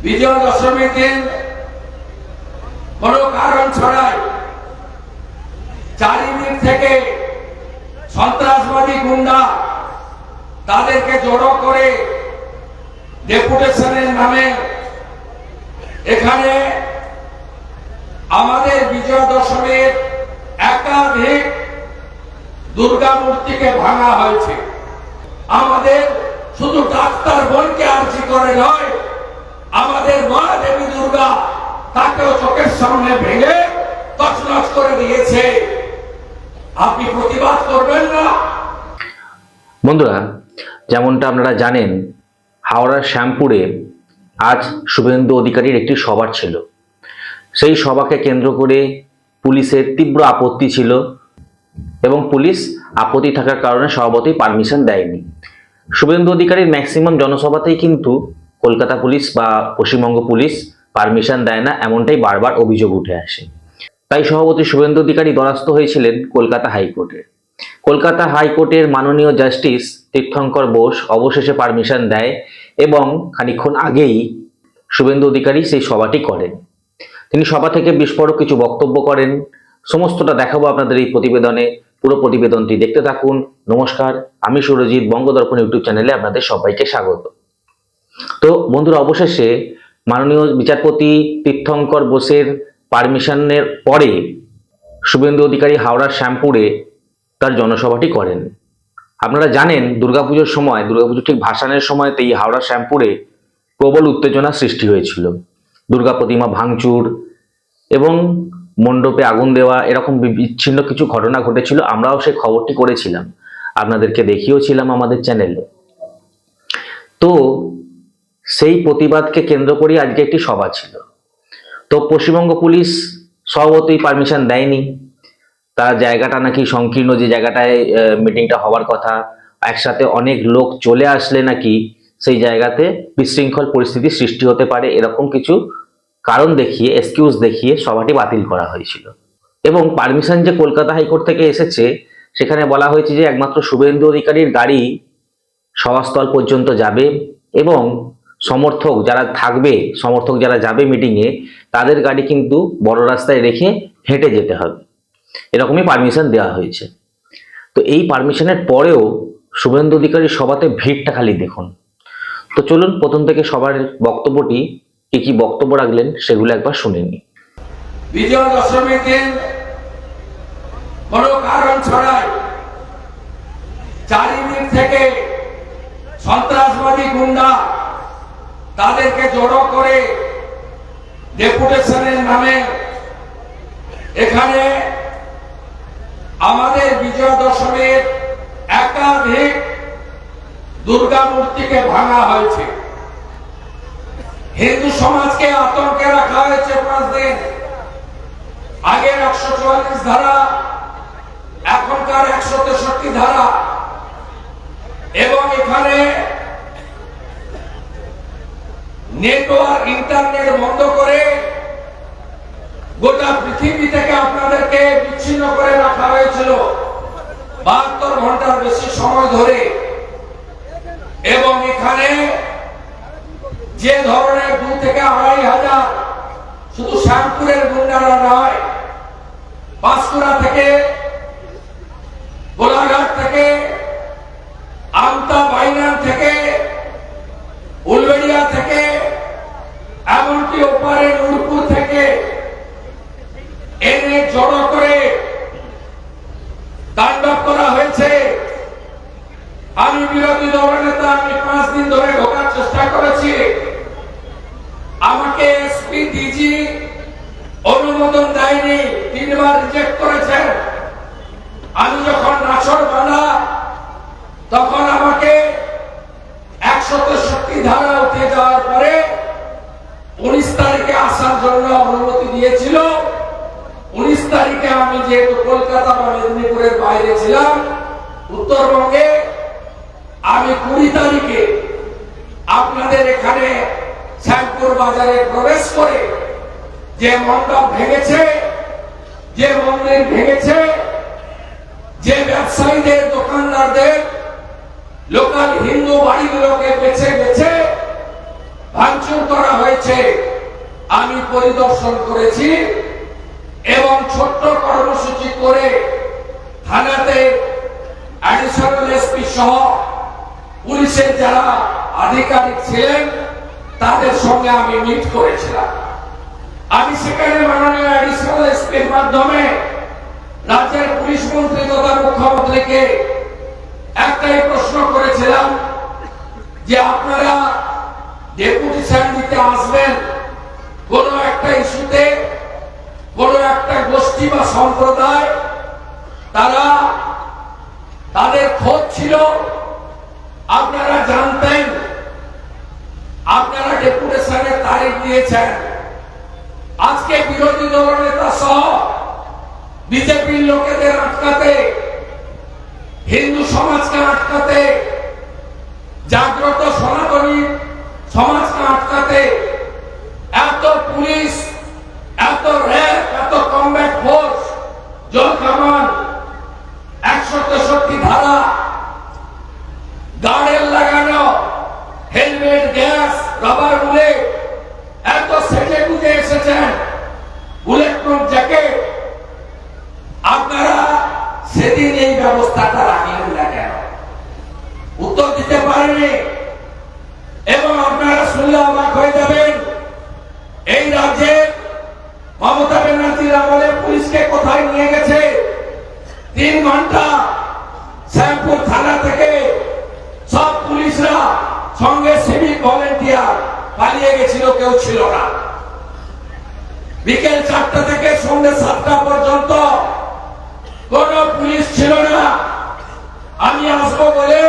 বিজয়া দশমীর দিন কোন কারণ ছাড়াই চারিদিক থেকে সন্ত্রাসবাদী গুন্ডা তাদেরকে জড়ো করে ডেপুটেশনের নামে এখানে আমাদের বিজয়া দশমীর একাধিক দুর্গা মূর্তিকে ভাঙা হয়েছে। আমাদের শুধু ডাক্তার বোনকে আর্জি করে নয়, আমাদের মা দেবী দুর্গা তাকেও চোখের সামনে ভেঙে তছনছ করে দিয়েছে। আপনি প্রতিবাদ করবেন না? বন্ধুরা, যেমনটা আপনারা জানেন, হাওড়ার শ্যামপুরে আজ শুভেন্দু অধিকারীর একটি সভা ছিল। সেই সভাকে কেন্দ্র করে পুলিশের তীব্র আপত্তি ছিল এবং পুলিশ আপত্তি থাকার কারণে সভাপতি পারমিশন দেয়নি। শুভেন্দু অধিকারীর ম্যাক্সিমাম জনসভাতেই কিন্তু কলকাতা পুলিশ বা পশ্চিমবঙ্গ পুলিশ পারমিশন দেয় না, এমনটাই বারবার অভিযোগ উঠে আসে। তাই সভাপতি শুভেন্দু অধিকারী দ্বারস্থ হয়েছিলেন কলকাতা হাইকোর্টে। কলকাতা হাইকোর্টের মাননীয় জাস্টিস তীর্থঙ্কর বোস অবশেষে পারমিশন দেয় এবং খানিকক্ষণ আগেই শুভেন্দু অধিকারী সেই সভাটি করেন। তিনি সভা থেকে বিস্ফোরক কিছু বক্তব্য করেন। সমস্তটা দেখাবো আপনাদের এই প্রতিবেদনে। পুরো প্রতিবেদনটি দেখতে থাকুন। নমস্কার, আমি সুরজিৎ, বঙ্গদর্পণ ইউটিউব চ্যানেলে আপনাদের সবাইকে স্বাগত। তো বন্ধুরা, অবশেষে মাননীয় বিচারপতি তীর্থঙ্কর বোসের পারমিশনের পরে শুভেন্দু অধিকারী হাওড়ার শ্যামপুরে তার জনসভাটি করেন। আপনারা জানেন, দুর্গাপুজোর সময়, দুর্গাপুজোর ঠিক ভাসানের সময়তেই হাওড়ার শ্যামপুরে প্রবল উত্তেজনা সৃষ্টি হয়েছিল। দুর্গা প্রতিমা ভাঙচুর এবং মণ্ডপে আগুন দেওয়া, এরকম বিচ্ছিন্ন কিছু ঘটনা ঘটেছিল। আমরাও সেই খবরটি করেছিলাম, আপনাদেরকে দেখিয়েওছিলাম আমাদের চ্যানেলে। তো সেই প্রতিবাদকে কেন্দ্র করে আজকে একটি সভা ছিল। তো পশ্চিমবঙ্গ পুলিশ সভাপতি পারমিশন দেয়নি। তার জায়গাটা নাকি সংকীর্ণ, যে জায়গাটায় মিটিংটা হওয়ার কথা, একসাথে অনেক লোক চলে আসলে নাকি সেই জায়গাতে বিশৃঙ্খল পরিস্থিতি সৃষ্টি হতে পারে, এরকম কিছু কারণ দেখিয়ে, এক্সকিউজ দেখিয়ে সভাটি বাতিল করা হয়েছিল। এবং পারমিশন যে কলকাতা হাইকোর্ট থেকে এসেছে, সেখানে বলা হয়েছে যে একমাত্র শুভেন্দু অধিকারীর গাড়ি সভাস্থল পর্যন্ত যাবে এবং সমর্থক যারা থাকবে, সমর্থক যারা যাবে মিটিংয়ে, তাদের গাড়ি কিন্তু বড় রাস্তায় রেখে হেঁটে যেতে হবে, এরকমই পারমিশন দেওয়া হয়েছে। তো এই পারমিশনের পরেও শুভেন্দু অধিকারীর সভাতে ভিড়টা খালি দেখুন। তো চলুন প্রথম থেকে সবার বক্তব্যটি, কি কি বক্তব্য রাখলেন সেগুলো একবার শুনে নিই। বিজয়া দশমীর দিন কোন কারণ ছাড়াই চারিদিক থেকে সন্ত্রাসবাদী গুন্ডা তাদেরকে জড়ো করে ডেপুটেশনের নামে এখানে আমাদের বিজয়া দশমীর একাধিক দুর্গা মূর্তিকে ভাঙা হয়েছে। হিন্দু সমাজকে আতঙ্কে রাখা হয়েছে 5 দিন। আগের 144 ধারা, এখনকার 163 ধারা, এবং এখানে নেটওয়ার্ক, ইন্টারনেট বন্ধ করে গোটা পৃথিবী থেকে আপনাদেরকে বিচ্ছিন্ন করে রাখা হয়েছিল 72 ঘন্টার বেশি সময় ধরে। এবং এখানে যে ধরনের 2 থেকে 2.5 হাজার, শুধু শ্যামপুরের গুন্ডারা নয়, পাঁশকুড়া থেকে, গোলাঘাট থেকে, আমতা বাইনান থেকে, উলবেড়িয়া থেকে, এমনকি ওপারে নূরপুর থেকে এনে জড়ো করে তাণ্ডব করা হয়েছে। আমি বিরোধী দলনেতা, আমি 5 দিন ধরে ঢোকার চেষ্টা করেছি। আমাকে এসপি, ডিজি অনুমোদন দেয়নি, 3 বার রিজেক্ট করেছেন। আমি যখন নাছর বাঁধা, তখন আমাকে 163 ধারা উঠে যাওয়ার পরে 19 তারিখে আসার জন্য অনুমতি দিয়েছিল। 19 তারিখে আমি যেহেতু কলকাতা বা মেদিনীপুরের বাইরে ছিলাম, উত্তরবঙ্গে, আমি 20 তারিখে আপনাদের এখানে শ্যামপুর বাজারে প্রবেশ করে যে মণ্ডপ ভেঙেছে, যে মন্দির ভেঙেছে, যে ব্যবসায়ীদের, দোকানদারদের, লোকাল হিন্দু বাড়িগুলোকে বেছে বেছে ভাঙচুর করা হয়েছে, হয়েছে আমি পরিদর্শন করেছি এবং ছোট্ট কর্মসূচি করে থানাতে অ্যাডিশনাল এসপি সহ পুলিশের যারা আধিকারিক ছিলেন তাদের সঙ্গে আমি মিট করেছিলাম। আমি সেখানে মাননীয় অ্যাডিশনাল এসপির মাধ্যমে রাজ্যের পুলিশ মন্ত্রী তথা মুখ্যমন্ত্রীকে একটাই প্রশ্ন করেছিলাম যে আপনারা ডেপুটেশন দিতে আসবেন কোন একটা ইস্যুতে, কোন একটা গোষ্ঠী বা সম্প্রদায় তারা তাদের খোঁজ ছিল, আপনারা জানতেন, আপনারা ডেপুটেশনের তারিখ দিয়েছেন। আজকে বিরোধী দলনেতা সহ বিজেপির লোকেদের আটকাতে, হিন্দু সমাজকে আটকাতে, জাগ্রত সনাতনী সমাজকে আটকাতে এত পুলিশ, এত র্যাব, এত কমব্যাট ফোর্স, জল কামান, 163 ধারা, গার্ডের লাগানো, হেলমেট, গ্যাস, রাবার বুলেট, এত সেজে গুজে এসেছেন, বুলেট প্রুফ জ্যাকেট, আপনারা সেদিন এই ব্যবস্থাটা রাখলেন না কেন? উত্তর দিতে পারেনি। এবং আপনারা শুনলে অবাক হয়ে যাবেন, এই রাজ্যে মমতা ব্যানার্জির আমলে পুলিশকে কোথায় নিয়ে গেছে? 3 ঘন্টা শ্যামপুর থানা থেকে সব পুলিশরা সঙ্গে সিভিক ভলেন্টিয়ার পালিয়ে গেছিল, কেউ ছিল না। বিকেল 4টা থেকে সন্ধ্যে 7টা পর্যন্ত কোন পুলিশ ছিল না। আমি আসবো বলে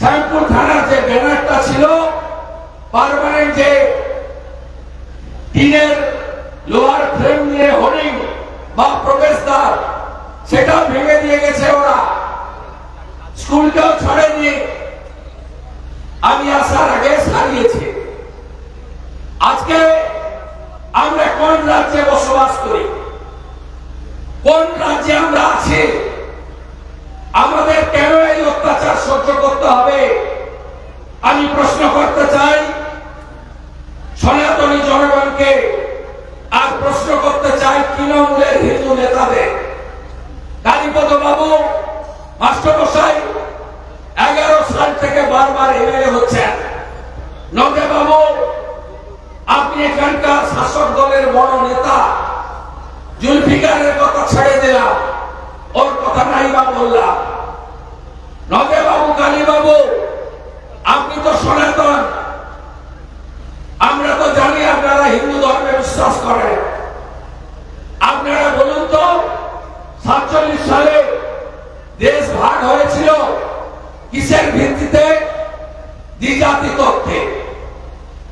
শ্যামপুর থানার যে ব্যানারটা ছিল, পার্মানেন্ট যে টিনের লোহার ফ্রেম নিয়ে হোর্ডিং বা প্রবেশদ্বার, সেটা ভেঙে দিয়ে গেছে ওরা, স্কুলকেও ছাড়েনি। আমি আসার আগে সারিয়েছি। আজকে আমরা কোন রাজ্যে বসবাস করি, কোন রাজ্যে আমরা আছি? আমাদের কেন এই অত্যাচার সহ্য করতে হবে? আমি প্রশ্ন করতে চাই সনাতনী জনগণকে, আর প্রশ্ন করতে চাই তৃণমূলের হিন্দু নেতাদের। কালীপদ বাবু মাস্টারমশাই 11 সাল থেকে বারবার এমএলএ হচ্ছেন। নন্দে বাবু, আপনি এখানকার শাসক দলের বড় নেতা। জুলফিকারের কথা ছেড়ে দিলাম, ওর কথা নাই বা বললাম। নন্দে বাবু, কালী বাবু, আপনি তো সনাতন, আমরা তো জানি আপনারা হিন্দু ধর্মে বিশ্বাস করেন। আপনারা বলুন তো, 47 সালে দেশ ভাগ হয়েছিল কিসের ভিত্তিতে? দ্বিজাতি তত্ত্বে।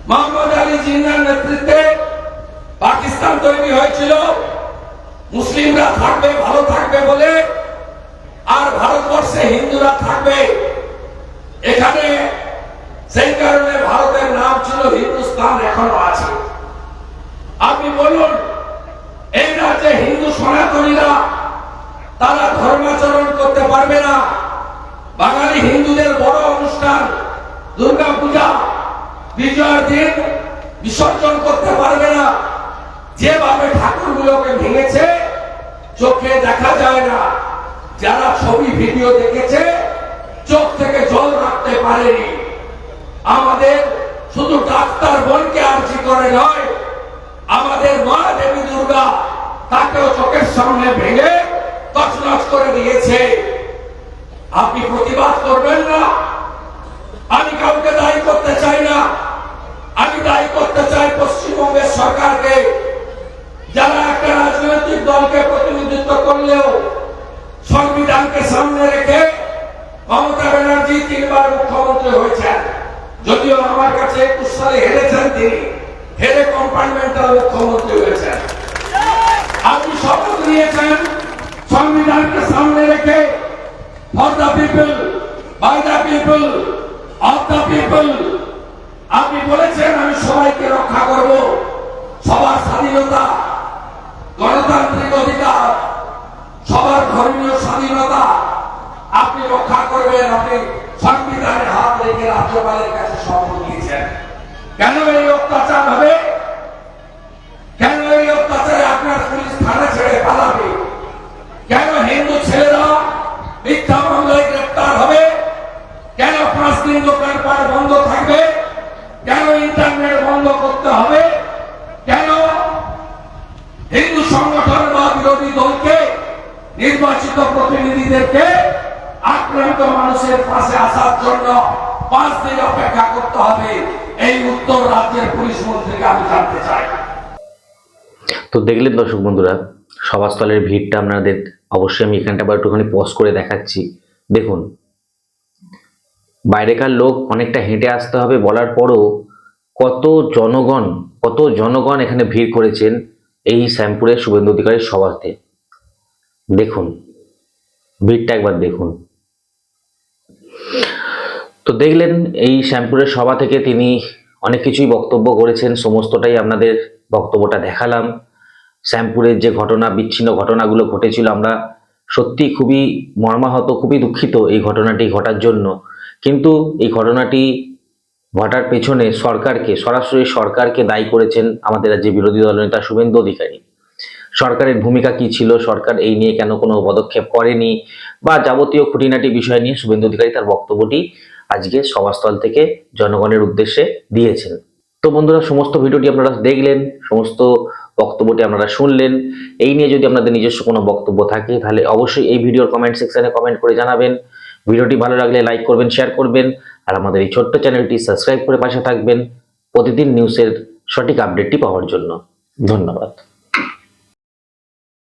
মোহাম্মদ আলী জিন্নার নেতৃত্বে পাকিস্তান তৈরি হয়েছিল মুসলিমরা থাকবে, ভালো থাকবে বলে, আর ভারতবর্ষে হিন্দুরা থাকবে। এখানে সেই কারণে ভারতের নাম ছিল হিন্দুস্তান, এখনো আছে। আপনি বলুন, এই রাজ্যে হিন্দু সনাতনীরা তারা ধর্মাচরণ করতে পারবে না। বাঙালি হিন্দুদের বড় অনুষ্ঠান দুর্গা পূজা, বিজয়ের দিন বিসর্জন করতে পারবে না। যেভাবে ঠাকুরগুলোকে ভেঙেছে চোখে দেখা যায় না। যারা ছবি ভিডিও দেখেছে চোখ থেকে জল রাখতে পারেনি। আমাদের শুধু ডাক্তার বোনকে আর্জি করে নয়, আমাদের মা দেবী দুর্গা, তাকেও চোখের সামনে ভেঙে তছনছ করে দিয়েছে। আপনি প্রতিবাদ করবেন না? আমি কাউকে দায়ী করতে চাই না। আমি দায়ী করতে চাই পশ্চিমবঙ্গের সরকারকে, যারা একটা রাজনৈতিক দলকে প্রতিনিধিত্ব করলেও সংবিধানকে সামনে রেখে মমতা ব্যানার্জি 3 বার মুখ্যমন্ত্রী হয়েছেন। যদিও আমার কাছে 21 সালে হেরেছেন, তিনি হেরে কম্পার্টমেন্টাল মুখ্যমন্ত্রী হয়েছেন। আপনি শপথ নিয়েছেন সংবিধানকে সামনে রেখে, for the people, by the people, of the people. আপনি বলেছেন আমি সবাইকে রক্ষা করব, সবার স্বাধীনতা, গণতান্ত্রিক অধিকার, সবার ধর্মীয় স্বাধীনতা আপনি রক্ষা করবেন। আপনি সংবিধানে হাত রেখে রাজ্যপালের কাছে শপথ নিয়েছেন। কেন এই অত্যাচার মানুষের পাশে আসার জন্য 5 দিন অপেক্ষা করতে হবে, এই উত্তর রাজ্যের পুলিশ মন্ত্রীকে আমি জানতে চাই। তো দেখলেন দর্শক বন্ধুরা, সভাস্থলের ভিড়টা আপনাদের অবশ্যই আমি এখানটা আবার একটুখানি পজ করে দেখাচ্ছি। দেখুন, বাইরেকার লোক অনেকটা হেঁটে আসতে হবে বলার পরও কত জনগণ এখানে ভিড় করেছেন এই শ্যামপুরের শুভেন্দু অধিকারীর সভাতে। দেখুন ভিড়টা একবার দেখুন। তো দেখলেন এই শ্যামপুরের সভা থেকে তিনি অনেক কিছুই বক্তব্য করেছেন, সমস্তটাই আপনাদের বক্তব্যটা দেখালাম। শ্যামপুরের যে বিচ্ছিন্ন ঘটনাগুলো ঘটেছিল, আমরা সত্যি খুবই মর্মাহত, খুবই দুঃখিত এই ঘটনাটি ঘটার জন্য। কিন্তু এই ঘটনাটি ঘটার পেছনে সরাসরি সরকারকে দায়ী করেছেন আমাদের রাজ্যের বিরোধী দলনেতা শুভেন্দু অধিকারী। সরকারের ভূমিকা কি ছিল, সরকার এই নিয়ে কেন কোনো পদক্ষেপ করেনি, বা যাবতীয় খুঁটিনাটি বিষয় নিয়ে শুভেন্দু অধিকারী তার বক্তব্যটি আজকে সভাস্থল থেকে জনগণের উদ্দেশ্যে দিয়েছেন। তো বন্ধুরা, সমস্ত ভিডিওটি আপনারা দেখলেন, সমস্ত বক্তব্যটি আপনারা শুনলেন। এই নিয়ে যদি আপনাদের নিজস্ব কোনো বক্তব্য থাকে তাহলে অবশ্যই এই ভিডিওর কমেন্ট সেকশনে কমেন্ট করে জানাবেন। ভিডিওটি ভালো লাগলে লাইক করবেন, শেয়ার করবেন, আর আমাদের এই ছোট্ট চ্যানেলটি সাবস্ক্রাইব করে পাশে থাকবেন প্রতিদিন নিউজের সঠিক আপডেটটি পাওয়ার জন্য। ধন্যবাদ।